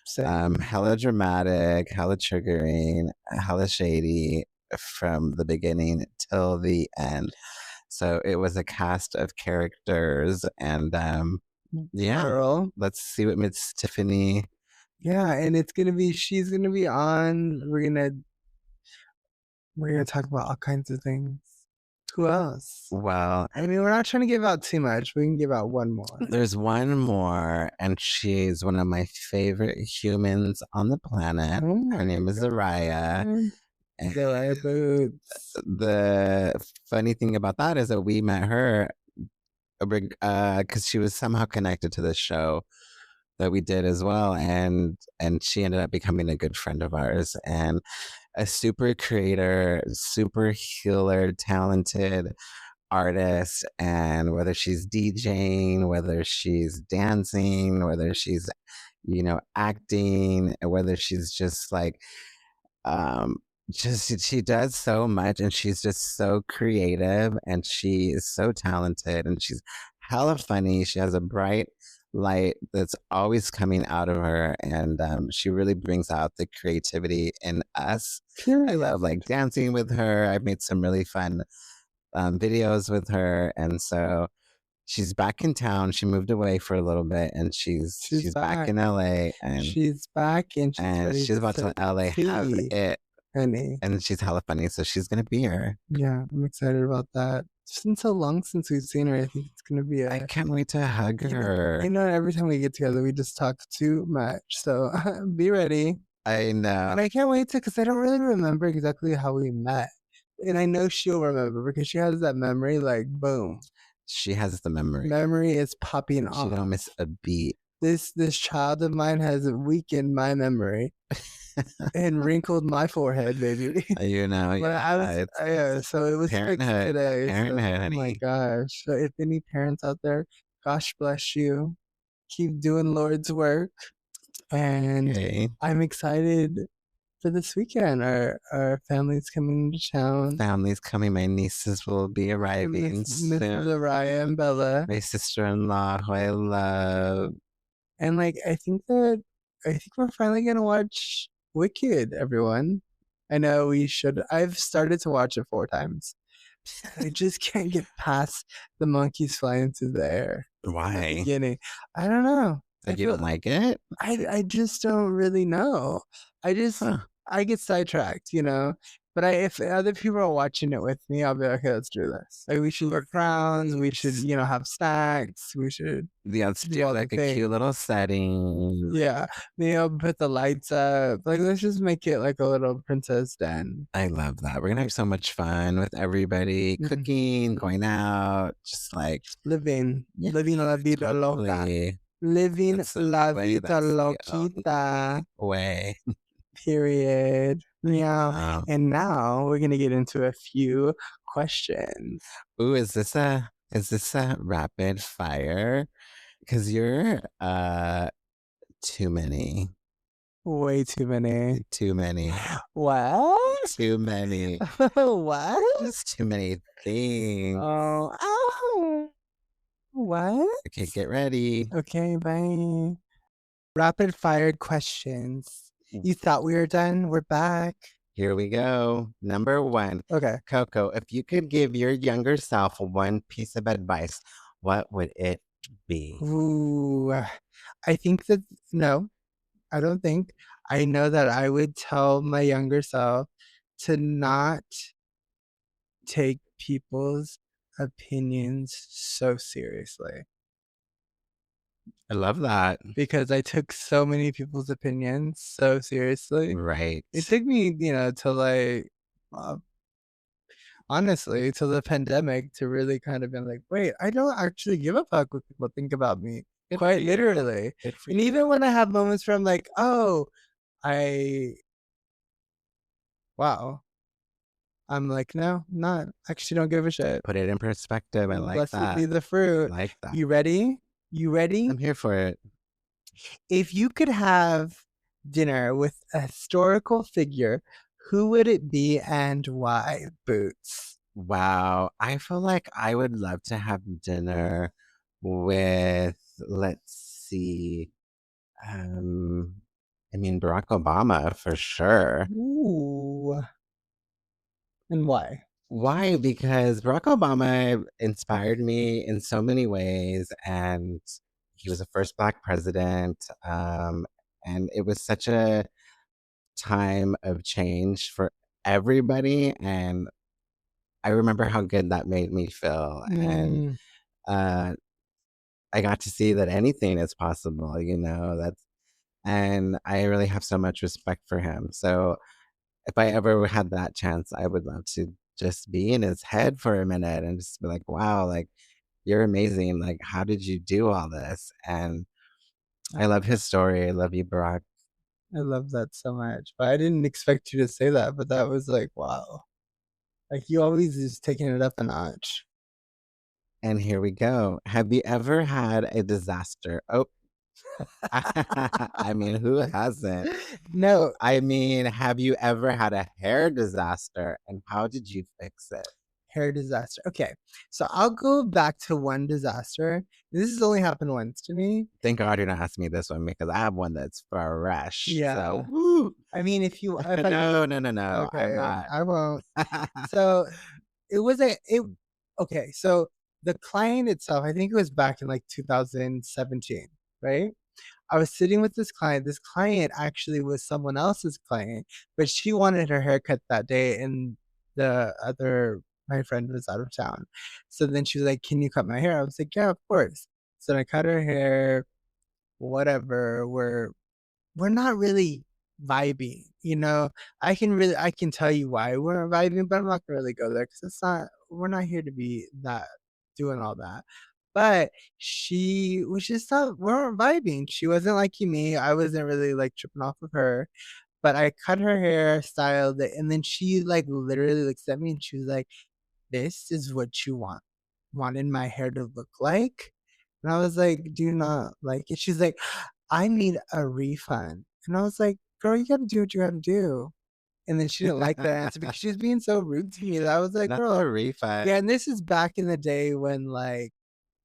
Same. Hella dramatic, hella triggering, hella shady from the beginning till the end. So it was a cast of characters, and yeah, Girl. let's see what Miss Tiffany. Yeah, and she's gonna be on. We're gonna talk about all kinds of things. Who else? Well, I mean, we're not trying to give out too much. We can give out one more. there's one more, and she's one of my favorite humans on the planet. Oh Her my name is Zaraya. god. And July Boots. the funny thing about that is that we met her because she was somehow connected to the show that we did as well, and she ended up becoming a good friend of ours and a super creator, super healer, talented artist. And whether she's DJing, whether she's dancing, whether she's acting, whether she's just like um just she does so much, and she's just so creative, and she is so talented, and she's hella funny. She has a bright light that's always coming out of her, and she really brings out the creativity in us. I Period. love like dancing with her. I've made some really fun videos with her, and so she's back in town. She moved away for a little bit, and she's She's she's back back. in LA, She's back and she's and ready she's to about to serve let LA have tea, it. honey. And she's hella funny, so she's gonna be here. Yeah, I'm excited about that. It's been so long since we've seen her. I think it's gonna be I can't wait to hug her. every time we get together, we just talk too much. So be ready. I know. And I can't wait to, because I don't really remember exactly how we met. And I know she'll remember because she has that memory, like, boom. She has the memory. Memory is popping She off. don't miss a beat. This child of mine has weakened my memory and wrinkled my forehead, baby. But so it was fixed parenthood. today. Parenthood, Oh my honey. gosh. So if any parents out there, gosh bless you. Keep doing Lord's work. And Okay. I'm excited for this weekend. Our family's coming to town. Family's coming. My nieces will be arriving Miss soon. Araya and Bella. My sister-in-law, who I love. And like I think we're finally gonna watch Wicked, everyone. I know we should. I've started to watch it 4 times. I just can't get past the monkeys flying through the air. Why? Beginning. I don't know. Like you don't like it? I just don't really know. I get sidetracked, But if other people are watching it with me, I'll be like, okay, let's do this. Like we should wear crowns, we should, have snacks, we should let's do do all the like a things. cute little setting. Yeah. Put the lights up. Like let's just make it like a little princess den. I love that. We're gonna have so much fun with everybody, cooking, going out, just like Living la vida loca. totally. Living That's so la funny. vida That's the loquita. only way. Period. Yeah. Wow. And now we're gonna get into a few questions. Ooh, is this a rapid fire? Because you're too many. Way too many. Too many. What? Too many. What? Just too many things. Oh, what? Okay, get ready. Okay, bye. Rapid fire questions. You thought we were done? We're back. Here we go. Number one, Okay. Coco, if you could give your younger self one piece of advice, what would it be? Ooh. I think that, no, I don't think. I know that I would tell my younger self to not take people's opinions so seriously I love that. because I took so many people's opinions so seriously. Right. It took me, till like, uh, honestly, till the pandemic to really kind of been like, wait, I don't actually give a fuck what people think about me. Good for Quite you. literally. Good for And you. even when I have moments where I'm like, oh, I, wow, I'm like, no, not actually don't give a shit. Put it in perspective. I like Blessed that. be the fruit. Like that. You ready? You ready? I'm here for it. If you could have dinner with a historical figure, who would it be and why? Boots. Wow. I feel like I would love to have dinner with, let's see, um, I mean, Barack Obama for sure. Ooh. And why? Why? Because Barack Obama inspired me in so many ways, and he was the first Black president. And it was such a time of change for everybody. And I remember how good that made me feel. And Mm, uh, I got to see that anything is possible, and I really have so much respect for him. So if I ever had that chance, I would love to just be in his head for a minute and just be like, wow, like, you're amazing. Like, how did you do all this? And I love his story. I love you, Barack. I love that so much. But I didn't expect you to say that, but that was like, wow. Like you always just taking it up a notch. And here we go. Have you ever had a disaster? Oh, I mean, who hasn't? No, I mean, have you ever had a hair disaster and how did you fix it? hair disaster. Okay. So I'll go back to one disaster. This has only happened once to me. Thank God you're not asking me this one because I have one that's fresh. So, Yeah. woo. I mean, if I No, no, no, no. I'm okay, not. I won't. So it was a it okay, so the client itself, I think it was back in like 2017, right? I was sitting with this client. This client actually was someone else's client, but she wanted her haircut that day, and the other my friend was out of town. So then she was like, "Can you cut my hair?" I was like, "Yeah, of course." So I cut her hair, whatever. We're not really vibing, you know? I can tell you why we're not vibing, but I'm not gonna really go there because it's not we're not here to be that doing all that. But she was just not we weren't vibing. She wasn't liking me. I wasn't really like tripping off of her. But I cut her hair, styled it, and then she like literally looks at me and she was like, "This is what you wanted my hair to look like?" And I was like, "Do you not like it?" She's like, "I need a refund." And I was like, "Girl, you gotta do what you gotta do." And then she didn't like that answer because she was being so rude to me that I was like, Not "Girl." a refund. Yeah, and this is back in the day when like,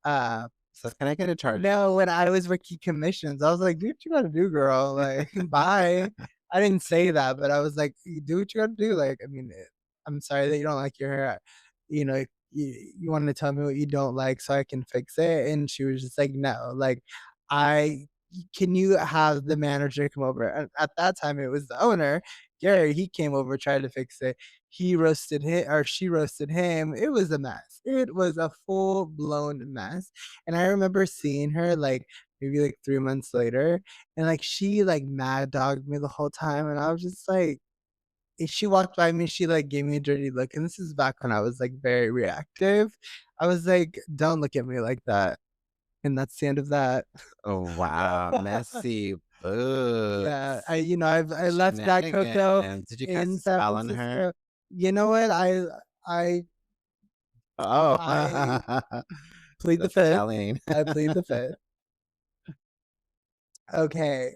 uh So can I get a charge? no, when I was working commissions, I was like, "Do what you gotta do, girl, like, bye." I didn't say that, but I was like, "You do what you gotta do." Like, I mean, I'm sorry that you don't like your hair. You know, you wanted to tell me what you don't like so I can fix it, and she was just like, "No." Like, I can you have the manager come over? And at that time, it was the owner, Gary, he came over, tried to fix it. He roasted him or she roasted him. It was a mess. It was a full-blown mess. And I remember seeing her, like, maybe, like, 3 months later, and, like, she, like, mad dogged me the whole time, and I was just like she walked by me, she, like, gave me a dirty look, and this is back when I was, like, very reactive. I was like, "Don't look at me like that." and that's the end of that. Oh, wow, messy Yeah, boots. I left that Coco Shenanigans. Did you cast in a San spell on her? Francisco. You know what? I Oh, I plead the that's 5th. telling. I plead the 5th. Okay,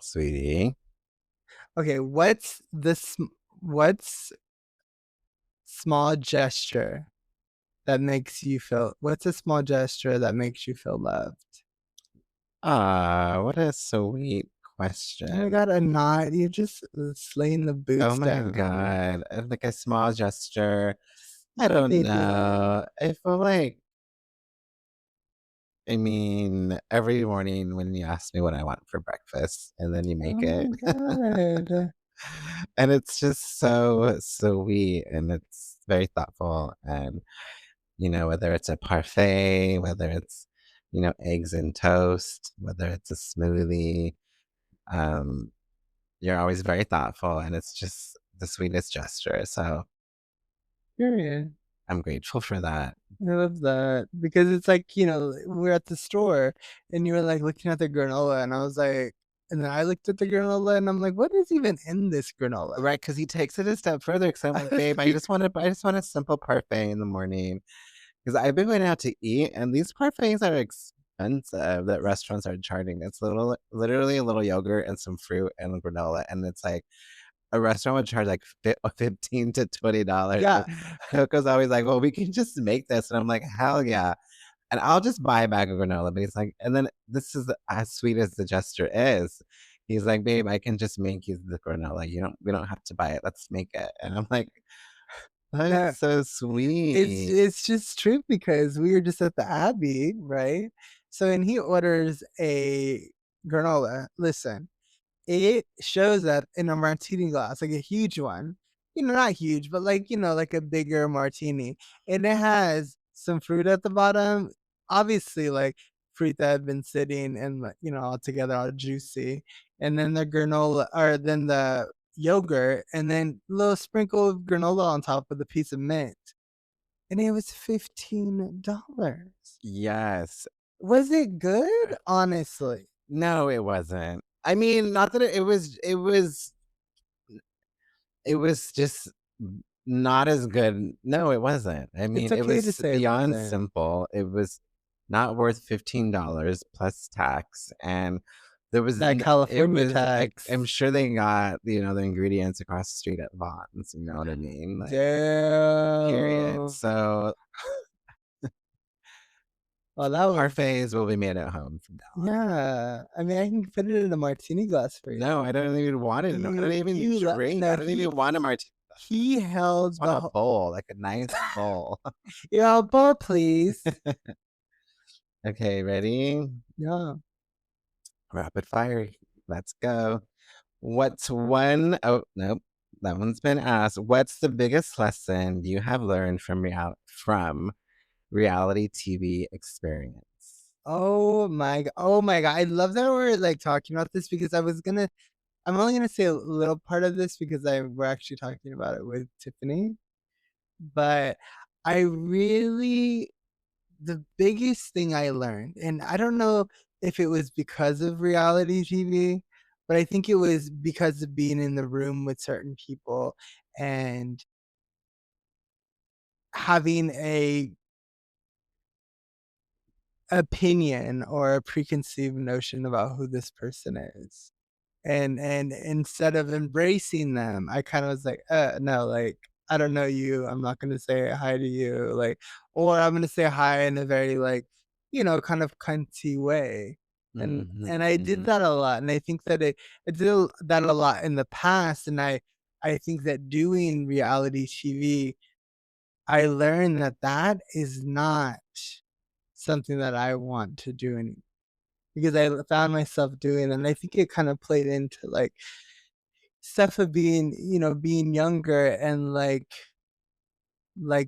Sweetie. okay, what's small gesture that makes you feel what's a small gesture that makes you feel loved? Ah, what a sweet Oh my question. god, a nod, you're just, laying the Oh boots my down. god, like a small gesture. I My don't baby. know. I feel like I mean, every morning when you ask me what I want for breakfast and then you Oh make it. my god. And it's just so sweet and it's very thoughtful. And, whether it's a parfait, whether it's, eggs and toast, whether it's a smoothie, um, you're always very thoughtful and it's just the sweetest gesture. So Period. I'm grateful for that. I love that because it's like, we're at the store and you were like looking at the granola and I was like, and then I looked at the granola and I'm like, what is even in this granola? Right, because he takes it a step further. Because 'cause I'm I like, was "Babe, like, I just want a simple parfait in the morning. Because 'Cause I've been going out to eat, and these parfaits are expensive that restaurants are charging. It's literally a little yogurt and some fruit and a granola, and it's like a restaurant would charge, like, 15 to $20, and yeah. Coco's always like, "Well, we can just make this," and I'm like, "Hell yeah." And I'll just buy a bag of granola, but he's like and then this is as sweet as the gesture is. He's like, "Babe, I can just make you the granola. We don't have to buy it. Let's make it." And I'm like, No, "That's so it's sweet." it's just true because we were just at the Abbey, right? So and he orders a granola. Listen, it shows up in a martini glass, like a huge one. Not huge, but like, like a bigger martini. And it has some fruit at the bottom. Obviously, like fruit that had been sitting and like, all together, all juicy. And then the granola or then the yogurt and then a little sprinkle of granola on top with a piece of mint. And it was $15. Yes. Was it good? Honestly. No, it wasn't. I mean, not that it was just not as good. No, it wasn't. I It's mean, it okay to was say it beyond wasn't. simple. It was not worth $15 plus tax, and there was That n it California was I'm tax. sure they got, the ingredients across the street at Vaughn's, you know what I mean? Like, period. Damn. So, Oh, that was parfaits will be made at home from now on. yeah. I mean, I can put it in a martini glass for you. No, I don't even want it. I don't even drink. No, I don't even want a martini. he I held just want the a whole bowl, like a nice bowl. yeah, but please. Okay, ready? Yeah. Rapid fire. Let's go. What's one oh, nope, that one's been asked. What's the biggest lesson you have learned from reality TV experience? Oh my god. I love that we're like talking about this because I'm only gonna say a little part of this because we're actually talking about it with Tiffany. But I really the biggest thing I learned, and I don't know if it was because of reality TV, but I think it was because of being in the room with certain people and having a opinion or a preconceived notion about who this person is. And instead of embracing them, I kinda was like, no, like, I don't know you, I'm not gonna say hi to you," like, or I'm gonna say hi in a very, like, kind of cunty way, Mhm, and I did mhm. that a lot, and I think that I did that a lot in the past, and I think that doing reality TV, I learned that that is not something that I want to do any because I found myself doing and I think it kind of played into, like, stuff of being younger and, like,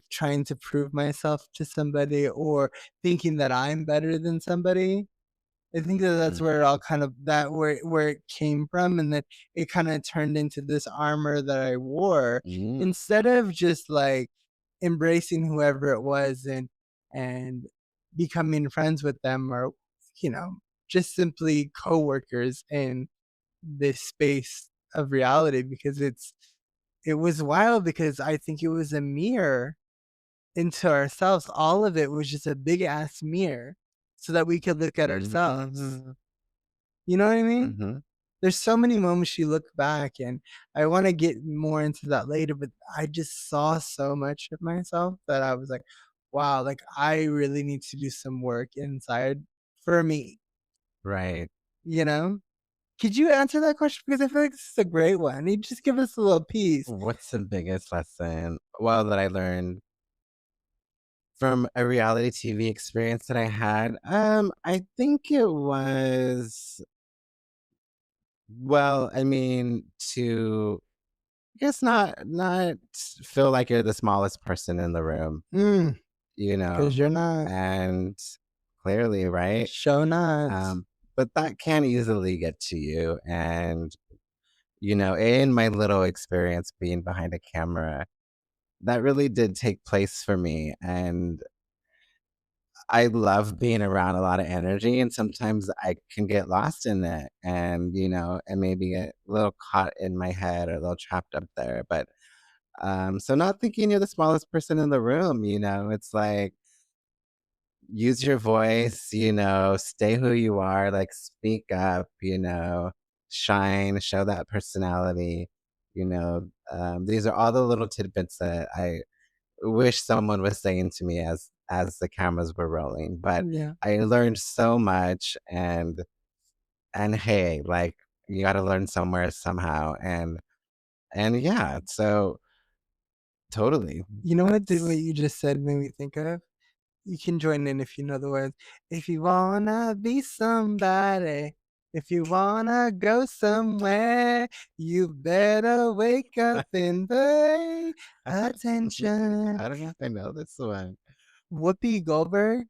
trying to prove myself to somebody or thinking that I'm better than somebody, I think that that's Mm, where it all kind of that where it came from, and then it kinda turned into this armor that I wore mm, instead of just, like, embracing whoever it was and becoming friends with them or, you know, just simply coworkers in this space of reality because it was wild because I think it was a mirror into ourselves. All of it was just a big ass mirror so that we could look at mhm, ourselves. mhm, You know what I mean? mhm. There's so many moments you look back, and I wanna get more into that later, but I just saw so much of myself that I was like, "Wow, like, I really need to do some work inside for me," Right. you know? Could you answer that question? Because I feel like this is a great one. You just give us a little piece. What's the biggest lesson, well, that I learned from a reality TV experience that I had? I think it was, well, I mean, to I guess not feel like you're the smallest person in the room, Mm, you know, 'cause you're not. and clearly, right? Show not. Um, but that can easily get to you. And, in my little experience being behind a camera, that really did take place for me. And I love being around a lot of energy. And sometimes I can get lost in it and maybe get a little caught in my head or a little trapped up there. But so not thinking you're the smallest person in the room, it's like use your voice, stay who you are, like speak up, shine, show that personality. These are all the little tidbits that I wish someone was saying to me as the cameras were rolling. But Yeah. I learned so much, and hey, like you got to learn somewhere somehow, and yeah, so totally. You know what That's you just said made me think of? You can join in if you know the words. If you wanna be somebody, if you wanna go somewhere, you better wake up and pay attention. I don't know if I know this one. Whoopi Goldberg?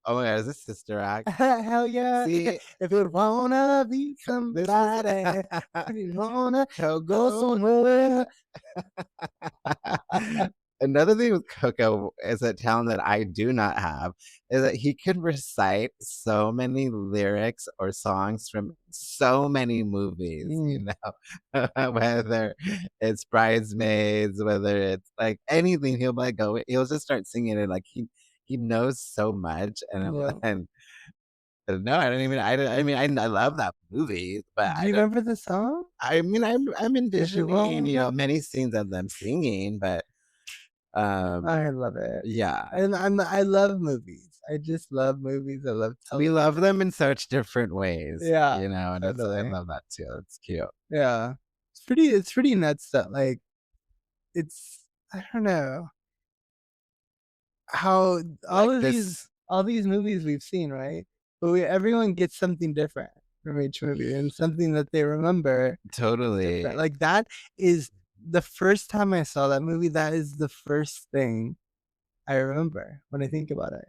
Oh my god, is this Sister Act? Hell yeah. See, If you wanna be this is somebody, if you wanna go Coco. somewhere. Another thing with Coco is a talent that I do not have is that he can recite so many lyrics or songs from so many movies, Mm, whether it's Bridesmaids, whether it's like anything, he'll just start singing it like he knows so much, and yeah. no, I love that movie, but Do you remember the song? I'm If you envisioning, want. many scenes of them singing, but, um, I love it. yeah, And I love movies. I just love movies. I love we love television. them in such different ways, Yeah, and I totally. love that too, it's cute. Yeah. It's pretty nuts that, like, it's I don't know how Like this all these movies we've seen, right? But everyone gets something different from each movie and something that they remember different. totally. Like, that is the first time I saw that movie, that is the first thing I remember when I think about it.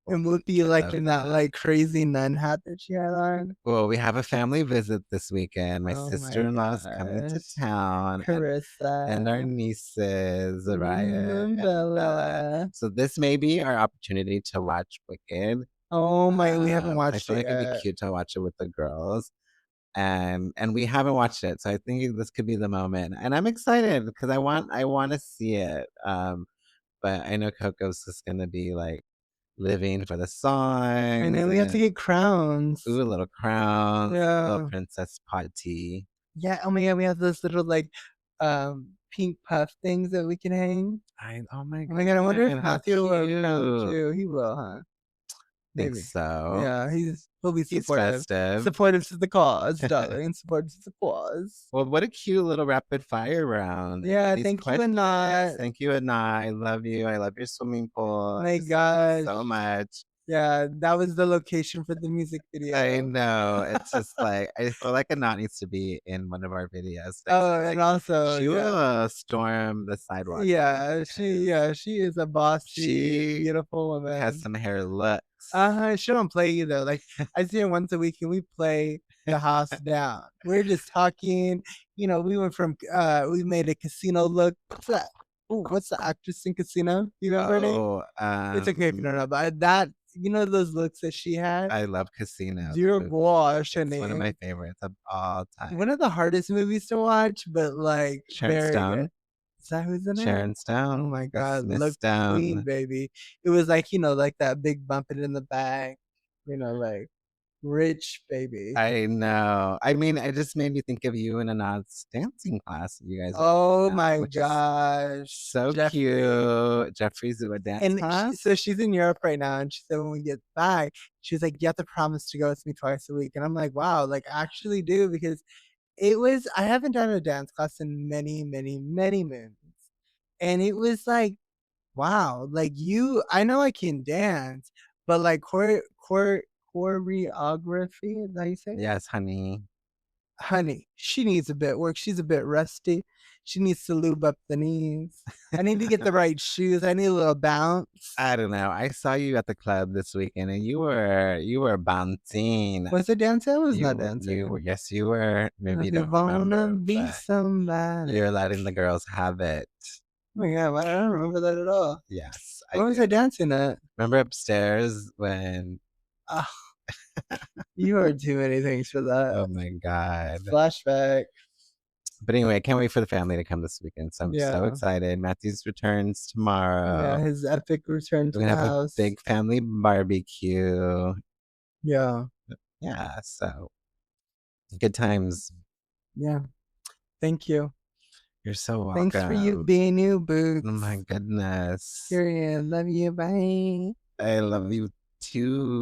And Whoopi, I like, love in that, that. like, crazy nun hat that she had on. Well, we have a family visit this weekend. My Oh my sister-in-law is coming to gosh. town, and our Carissa. nieces, Raya Mhm, and Bella. Bella. So this may be our opportunity to watch Wicked. Oh my we haven't I watched feel it like it'd be yet. cute to watch it with the girls, and we haven't watched it, so I think this could be the moment, and I'm excited because I wanna see it, but I know Coco's just gonna be, like, living for the I songs know we have to and get crowns. ooh, little crowns, little Yeah. princess pot tea. Yeah, oh my god, we have those little, like, pink puff things that we can hang. Oh my Oh my god, I wonder if god, how Matthew will wear a crown cute. too. He will, huh? Think Maybe. so. Yeah, he'll be He's supportive. festive. Supportive to the cause, darling, supportive to the cause. Well, what a cute little rapid fire round. Yeah, These thank you, questions. and not. Thank you, Anna. I love you. I love your swimming pool My just so gosh. much. Yeah, that was the location for the music I video. know, it's just like, I feel like a knot needs to be in one of our videos next Oh, week. and also, She yeah. will storm the sidewalk because She is a bossy, she beautiful has woman. some hair looks. Uh-huh, she don't play either, like, I see her once a week and we play the house down. We're just talking, we went from, we made a casino look. What's the actress in Casino? You remember her name? Oh, It's okay if you don't know, but that those looks that she had? I love Casino Dear too. gosh, It's one of my honey. favorites of all time. One of the hardest movies to watch, but, like, Sharon very good. Stone. Is that who's in it? Sharon Oh Stone. my That's god, Miss look queen, Stone. baby. It was like, like that big bump it in the back, like, rich baby. I know. I mean, it just made me think of you in a Nas dancing class that you guys were Oh taking out, my which is gosh, so Jeffrey. cute. Jeffrey's a dance And so class? she's in Europe right now, and she said when we get back, she's like, "You have to promise to go with me twice a week." And I'm like, "Wow, like, I actually do," because I haven't done a dance class in many, many, many moons. And it was like, wow, like I know I can dance, but like choreography, is that how you say it? Yes, honey. Honey, she needs a bit work. She's a bit rusty. She needs to lube up the knees. I need to get the right shoes. I need a little bounce. I don't know. I saw you at the club this weekend and you were bouncing. Was it dancing? I was not You were, dancing. yes, you were. Maybe If you you don't wanna remember, be but somebody. you're letting the girls have it. Oh my god, I don't remember that at all. Yes, I What was do. I dancing at? Remember upstairs when Ah, you are too many things for oh that. my god. Flashback. But anyway, I can't wait for the family to come this weekend, so I'm so Yeah. excited. Matthews returns Yeah, tomorrow. his epic return We're to gonna the have a house. big family barbecue. Yeah. Yeah, so good times. Yeah. Thank you. You're so Thanks for you welcome. being you, Oh my Boots. goodness. Period. Love you. Bye. I love you too.